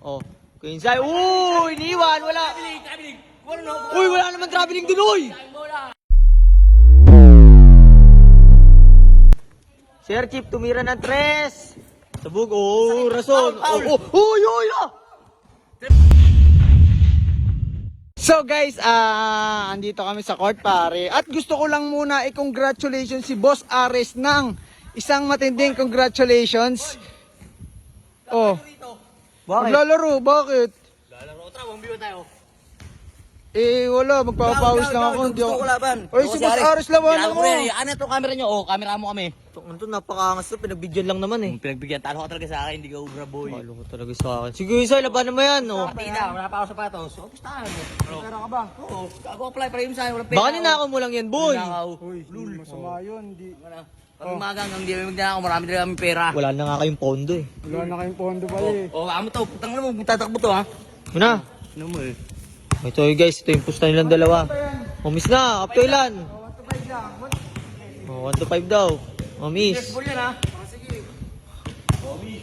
Oh, Queensay. Uy, iniwan. Wala. Uy, wala naman traveling dun, uy. Sir Chip, tumira ng tres. Sabog. Oh, rason. Oh, uy, uy, ah. So guys, andito kami sa court pare. At gusto ko lang muna i-congratulations si Boss Ares ng isang matinding congratulations. Oh. Maglalaro, bakit? Lalaro, tara, 1v1 tayo. Eh, wala, magpapawis lang ako. Gusto ko laban. Oy, si Boss Ares labanan mo. Ano to camera nyo? Oh, camera mo kami. Ito, napakaangas to, pinagbigyan lang naman eh. Pinagbigyan, talo ka talaga sa akin, hindi ka ubra boy. Malo ko talaga sa akin. Sige, isa, labanan mo yan. Oh. Pati na, wala pa ako sapatos. O, pustahan mo. Pera ka ba? Oo, ako apply para yun sa akin, wala pera. Baka ninakaw mo lang yan, boy. Uy, masama yun. Di... Pag umaga hanggang di kami magnanakaw, marami talaga kami pera. Wala na nga kayong pondo eh. Wala na kayong pondo pala eh. Oh, amo to, putang na mo, tatakbo to ha. Muna. Ano mo eh? Ito guys, ito yung pusta nilang dalawa. Oh, miss na, up to ilan? 1 to 5 lang. Oh, 1 to 5 daw. Oh, miss. Ball yan ha. Sige. Bobby.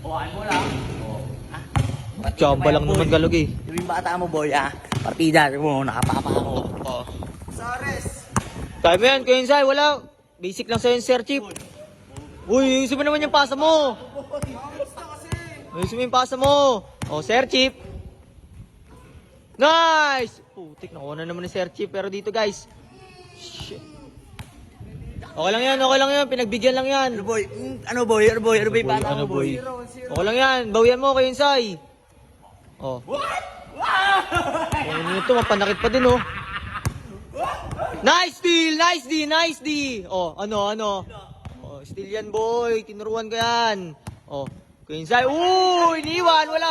Oh, ano mo lang. Oh. Chamba lang naman galog eh. Yung bata mo boy ha. Partida, mo, nakapapa ako. Oh. Sares! Kaya mo yan, Queensay, wala. Basic lang sa'yo yung Sir Chip. Uy, ayusin mo naman yung pasa mo. Ayusin mo yung pasa mo. Oh, Sir Chip. Nice! Putik, nakuha na naman ni Sir Chip. Pero dito guys. Shit. Okay lang yan. Pinagbigyan lang yan. Ano boy? Ano boy? Ano boy? Ano boy? Bata Ano mo boy? boy? Okay lang yan. Bawian mo, Queensay. Oh. Ano ito, mapanakit pa din oh. Nice steal! Nice D! Oh, ano? Oh, steal yan boy. Tinuruan ko yan. Oh, Queensay. Uy, iniwan. Wala.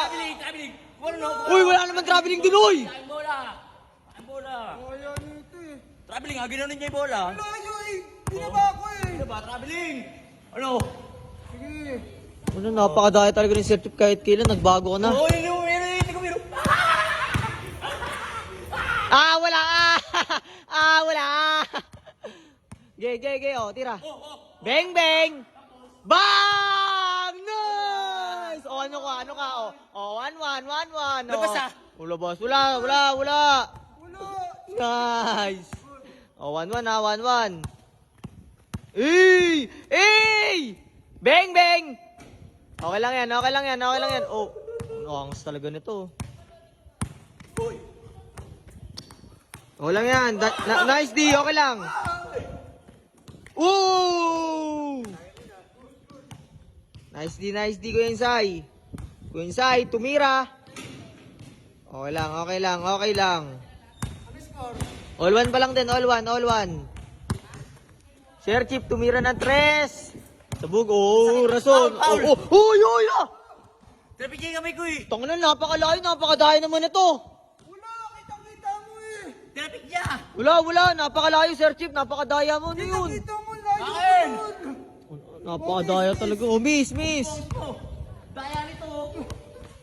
Uy, wala naman traveling dun, uy. Ang bola! Ang bola! Kaya nito eh. Traveling, ginanon niya yung bola. Layo eh. Binaba ko eh. Ano ba? Traveling! Ano? Sige. Ano, napakadaya talaga ni Sir Chip kahit kailan. Nagbago ka na. Oh, yun yung meron. Wala. Wala. Gay. Oh, tira. Bang. Bang! Nice! Oh, ano ka? Oh, 1-1. Labas ah. Oh, labas. Wala. Nice. Oh, 1-1 na, 1-1. Ey! Bang! Okay lang yan. Oh, angas talaga nito. Okay lang yan. Nice D, okay lang. Ooh! Nice D, Queensay, tumira. Okay lang. All one pa lang din, all one. Sir Chip, tumira ng tres. Sabog, oh, rason. Foul. Uy, ah! Trapigay kami ko eh. Tong na, napakalayo, napakadaya naman na to. Wala, kitang-kita mo eh. Trapig niya. Wala, napakalayo, Sir Chip, napakadaya mo. Ano yun? Kita mo layo Akin! yun. Napakadaya talaga. Oh, miss. Oh, daya nito.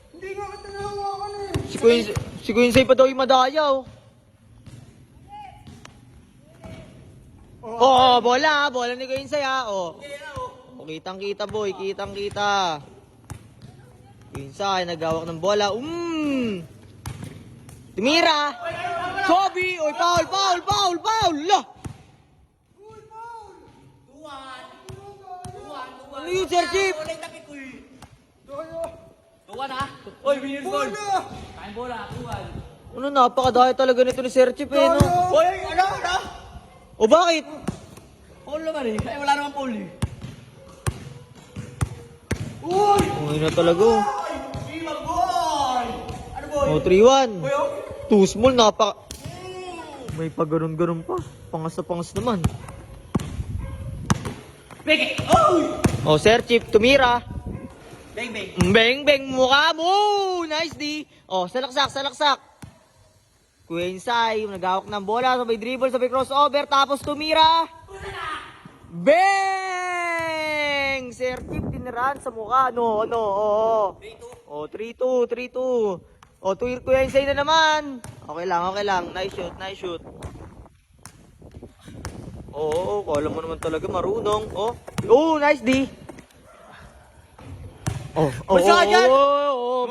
Hindi nga kita nahawakan eh. Si Queensay pa daw yung madaya, oh. Oh, bola ni Queensay, ah. Oh. Kitang-kita, boy, kitang-kita. Queensay, nagawak ng bola. Tumira. Sobi, oy, foul. Lah. Ano yun, Sir Chip? Wala yung tapik ko eh. Daya. Tuwan ha? Oy, winner's goal. Bola. Kain bola, tuwan. Ano, napakadaya talaga nito ni Sir Chip, eh, no? Oy, ano? O, bakit? Paul naman eh. Ay, wala naman Paul eh. Okay na talaga, oh. Iba boy! Ano boy? Oh, 3-1. Boy, oh. Too small, May pag-ganon pa. Pangas na pangas naman. Peke! Oy! Oh, Sir Chip, tumira. Bang. Bang, mukha mo! Nice D. Oh, salaksak. Queensay, nagawak ng bola, sabay dribble, sabay crossover, tapos tumira. Bang! Sir Chip, tinirahan sa mukha. Oo. Oh, 3-2. Oh, Queensay na naman. Okay lang. Nice shoot. Oo, kala mo naman talaga marunong. Oh, nice D. Basta ka dyan!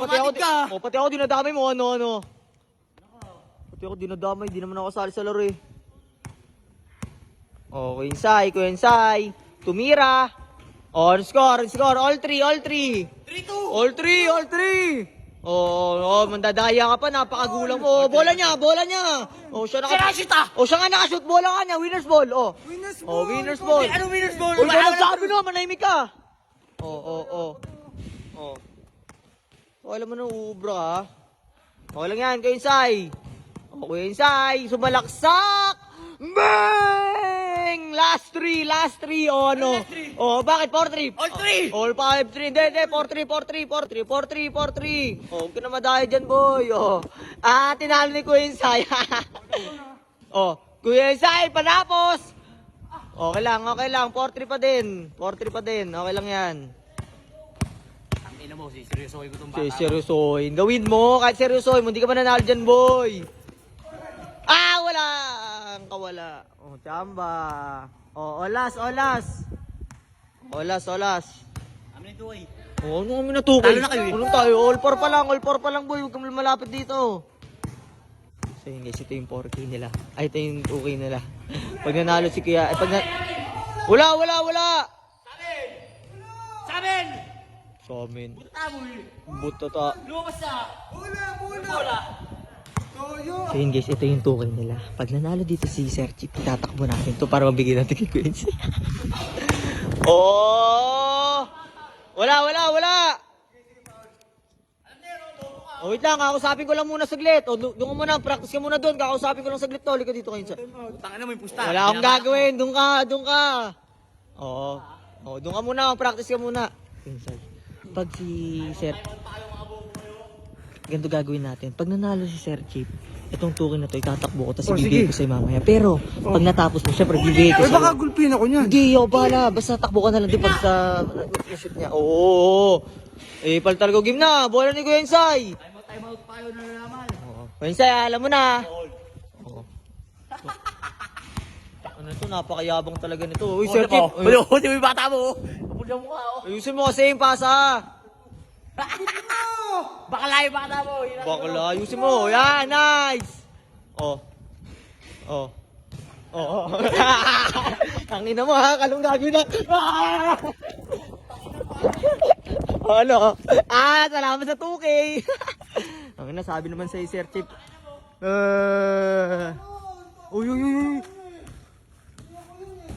Pati ako, Bumatik ka! pati ako dinadamay mo, ano. Pati ako dinadamay, di naman ako kasali sa laro eh. Kuya Insay. Tumira. Score, all three. 3-2! All three. Mandadaya ka pa, napakagulang mo. Bola niya. Siya Sinasita! siya nga nakashoot, bola ka niya, winner's ball. Winners Winner's ball. Ano winners goal? Uy, kaya nagsabi no, manahimik ka. Alam mo na, uubra ka. Okay lang yan, Kuya Insay. Sumalaksak. Bang! Last three. Ano? Bakit? 4-3. All 3! All 5-3. Hindi. 4-3. Huwag ka na madaya dyan, boy. Tinalo ni Kuya Insay. Kuya Insay, panapos. Okay lang. 4-3 pa din. Okay lang yan. Ang ina mo, seryosoy ko itong bata. Seryosohin. Gawin mo. Kahit seryosohin mo, hindi ka mananalo dyan, boy. Wala. Chamba. Olas. Amin ito ay. Ano kami natukay? Talo na kayo eh. Anong tayo? All 4 pa lang, boy. Huwag kang malapit dito. So yun guys, ito yung 4K nila. Ito yung 2K nila. Pag nanalo si Kuya, Wala! Samin! Sa amin. Tamoy! Butata. Lumabas na! Bola. Toyo. So yun guys, ito yung 2K nila. Pag nanalo dito si Sir Chip, itatakbo natin to para mabigyan natin kay Quincy. Wala! Wait lang, kakausapin ko lang muna saglit. Doon ka muna, practice ka muna doon. Kakausapin ko lang saglit to. Halika dito kayo. Tanga na mo yung pusta. Wala akong gagawin. Doon ka. Doon ka muna. Practice ka muna. Pag si Sir... Ganito gagawin natin. Pag nanalo si Sir Chip, itong tukin na to, itatakbo ko, tapos ibibigay ko sa'yo mamaya. Pero, pag natapos mo, syempre, ibibigay ko Uy, sa'yo. baka gulpin ako niyan. Hindi, bahala. Basta takbo ka na lang, di pag sa shoot niya. Pal talaga game na. Bola ni Kuya Insay. Time out pa yun na naman. Kuya Insay, alam mo na. Ano to, napakayabang talaga nito. Uy, Sir Chip. Ulo, yung bata mo. Kapulya mo ka, Ayusin mo kasi yung pasa. Bakala yung bata mo. Bakla, ayusin mo. Yan, nice. Ang ina mo ha, kalong gagawin na. Ano? Salamat sa 2K. Ang ina, sabi naman sa'yo, Sir Chip. Uy.